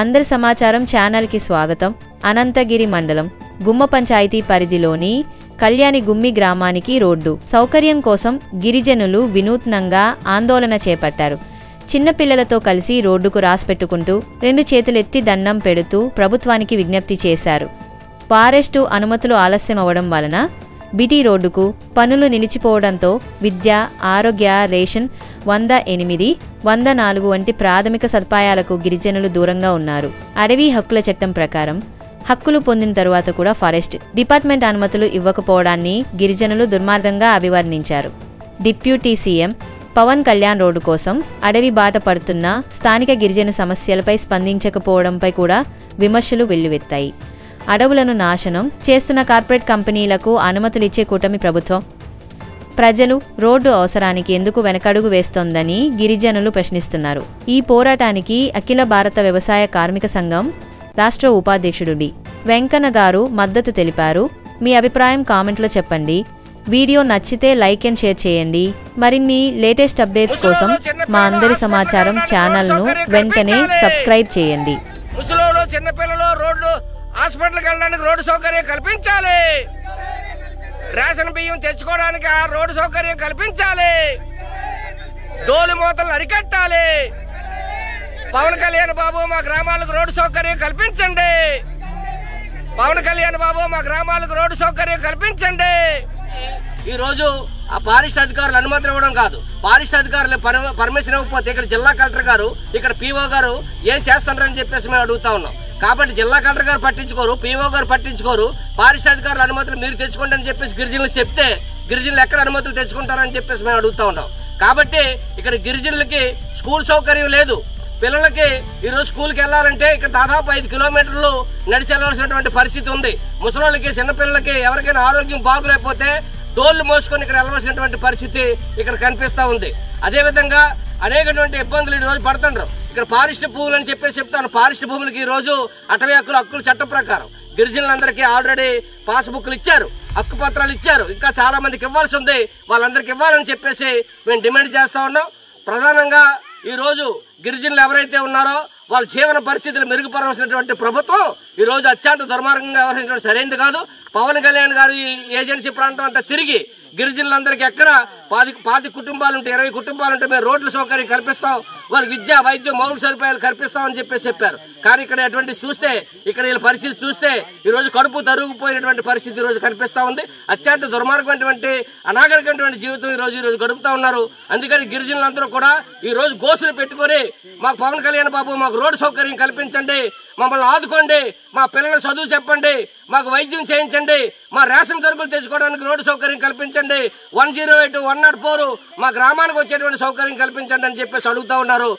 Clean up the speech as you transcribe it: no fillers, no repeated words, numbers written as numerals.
అందరి సమాచారం ఛానల్కి స్వాగతం. అనంతగిరి మండలం గుమ్మ పంచాయతీ పరిధిలోని కళ్యాణి గుమ్మి గ్రామానికి రోడ్డు సౌకర్యం కోసం గిరిజనులు వినూత్నంగా ఆందోళన చేపట్టారు. చిన్నపిల్లలతో కలిసి రోడ్డుకు రాసిపెట్టుకుంటూ 2 చేతులెత్తి దండం పెడుతూ ప్రభుత్వానికి విజ్ఞప్తి చేశారు. ఫారెస్టు అనుమతులు ఆలస్యం అవడం వలన బిటి రోడ్డుకు పనులు నిలిచిపోవడంతో విద్య, ఆరోగ్య, రేషన్ 108, 104 వంటి ప్రాథమిక సదుపాయాలకు గిరిజనులు దూరంగా ఉన్నారు. అడవి హక్కుల చట్టం ప్రకారం హక్కులు పొందిన తరువాత కూడా ఫారెస్ట్ డిపార్ట్మెంట్ అనుమతులు ఇవ్వకపోవడాన్ని గిరిజనులు దుర్మార్గంగా అభివర్ణించారు. Deputy CM Pawan Kalyan road కోసం అడవి బాట పడుతున్న స్థానిక గిరిజన సమస్యలపై స్పందించకపోవడంపై కూడా విమర్శలు వెల్లువెత్తాయి. అడవులను నాశనం చేస్తున్న కార్పొరేట్ కంపెనీలకు అనుమతులిచ్చే కూటమి ప్రభుత్వం ప్రజలు రోడ్డు అవసరానికి ఎందుకు వెనకడుగు వేస్తోందని గిరిజనులు ప్రశ్నిస్తున్నారు. ఈ పోరాటానికి అఖిల భారత వ్యవసాయ కార్మిక సంఘం రాష్ట్ర ఉపాధ్యక్షుడు డి. వెంకన్న గారు మద్దతు తెలిపారు. మీ అభిప్రాయం కామెంట్లో చెప్పండి. వీడియో నచ్చితే లైక్ అండ్ షేర్ చేయండి. మరిన్ని లేటెస్ట్ అప్డేట్స్ కోసం మా అందరి సమాచారం ఛానల్ను వెంటనే సబ్స్క్రైబ్ చేయండి. హాస్పిటల్కి వెళ్ళడానికి రోడ్డు సౌకర్యం కల్పించాలి. రేషన్ బియ్యం తెచ్చుకోవడానికి ఆ రోడ్డు సౌకర్యం కల్పించాలి. డోలు మూతలను అరికట్టాలి. పవన్ కళ్యాణ్ బాబు మా గ్రామాలకు రోడ్డు సౌకర్యం కల్పించండి. పవన్ కళ్యాణ్ బాబు మా గ్రామాలకు రోడ్డు సౌకర్యం కల్పించండి. ఈ రోజు ఆ ఫారెస్ట్ అధికారులు అనుమతి ఇవ్వడం కాదు, ఫారెస్ట్ అధికారులు పర్మిషన్ ఇవ్వకపోతే ఇక్కడ జిల్లా కలెక్టర్ గారు, ఇక్కడ పీఓ గారు ఏం చేస్తున్నారని చెప్పేసి మేము అడుగుతా ఉన్నాం. కాబట్టి జిల్లా కలెక్టర్ గారు పట్టించుకోరు, పీఓ గారు పట్టించుకోరు. ఫారెస్ట్ అధికారుల అనుమతులు మీరు తెచ్చుకోండి అని చెప్పేసి గిరిజనులు చెప్తే గిరిజనులు ఎక్కడ అనుమతులు తెచ్చుకుంటారని చెప్పేసి మేము అడుగుతా ఉన్నాం. కాబట్టి ఇక్కడ గిరిజనులకి స్కూల్ సౌకర్యం లేదు. పిల్లలకి ఈరోజు స్కూల్కి వెళ్ళాలంటే ఇక్కడ దాదాపు 5 కిలోమీటర్లు నడిచి వెళ్ళవలసినటువంటి పరిస్థితి ఉంది. ముసలోళ్ళకి, చిన్నపిల్లలకి ఎవరికైనా ఆరోగ్యం బాగులేకపోతే డోళ్లు మోసుకొని ఇక్కడ వెళ్ళవలసినటువంటి పరిస్థితి ఇక్కడ కనిపిస్తూ ఉంది. అదేవిధంగా అనేకటువంటి ఇబ్బందులు ఈ రోజు పడుతుండ్రు. ఇక్కడ ఫారెస్ట్ భూములు అని చెప్పేసి చెప్తాను. ఫారెస్ట్ భూములకి ఈ రోజు అటవీ హక్కుల చట్టం ప్రకారం గిరిజనులందరికీ ఆల్రెడీ పాస్బుక్లు ఇచ్చారు, హక్కు పత్రాలు ఇచ్చారు. ఇంకా చాలా మందికి ఇవ్వాల్సి ఉంది. వాళ్ళందరికీ ఇవ్వాలని చెప్పేసి మేము డిమాండ్ చేస్తా ఉన్నాం. ప్రధానంగా ఈ రోజు గిరిజనులు ఎవరైతే ఉన్నారో వాళ్ళ జీవన పరిస్థితులు మెరుగుపరవలసినటువంటి ప్రభుత్వం ఈ రోజు అత్యంత దుర్మార్గంగా వ్యవహరించడం సరైనది కాదు. పవన్ కళ్యాణ్ గారు ఈ ఏజెన్సీ ప్రాంతం అంతా తిరిగి గిరిజనులందరికీ ఎక్కడ 10 కుటుంబాలుంటే 20 కుటుంబాలుంటే మేము రోడ్ల సౌకర్యం కల్పిస్తాం, వారికి విద్య, వైద్యం, మౌలిక సదుపాయాలు కల్పిస్తామని చెప్పారు. కానీ ఇక్కడ అటువంటి చూస్తే, ఇక్కడ వీళ్ళ పరిస్థితి చూస్తే ఈ రోజు కడుపు తరుగుపోయినటువంటి పరిస్థితి ఈ రోజు కనిపిస్తా ఉంది. అత్యంత దుర్మార్గమైనటువంటి అనాగరికమైనటువంటి జీవితం ఈ రోజు గడుపుతా ఉన్నారు. అందుకని గిరిజనులందరూ కూడా ఈ రోజు గోసులు పెట్టుకొని మాకు పవన్ కళ్యాణ్ బాబు మాకు రోడ్డు సౌకర్యం కల్పించండి, మమ్మల్ని ఆదుకోండి, మా పిల్లలకు చదువు చెప్పండి, మాకు వైద్యం చేయించండి, మా రేషన్ సరుకులు తెచ్చుకోవడానికి రోడ్డు సౌకర్యం కల్పించండి, 108, 104 మా గ్రామానికి వచ్చేటువంటి సౌకర్యం కల్పించండి అని చెప్పేసి అడుగుతా ఉన్నారు.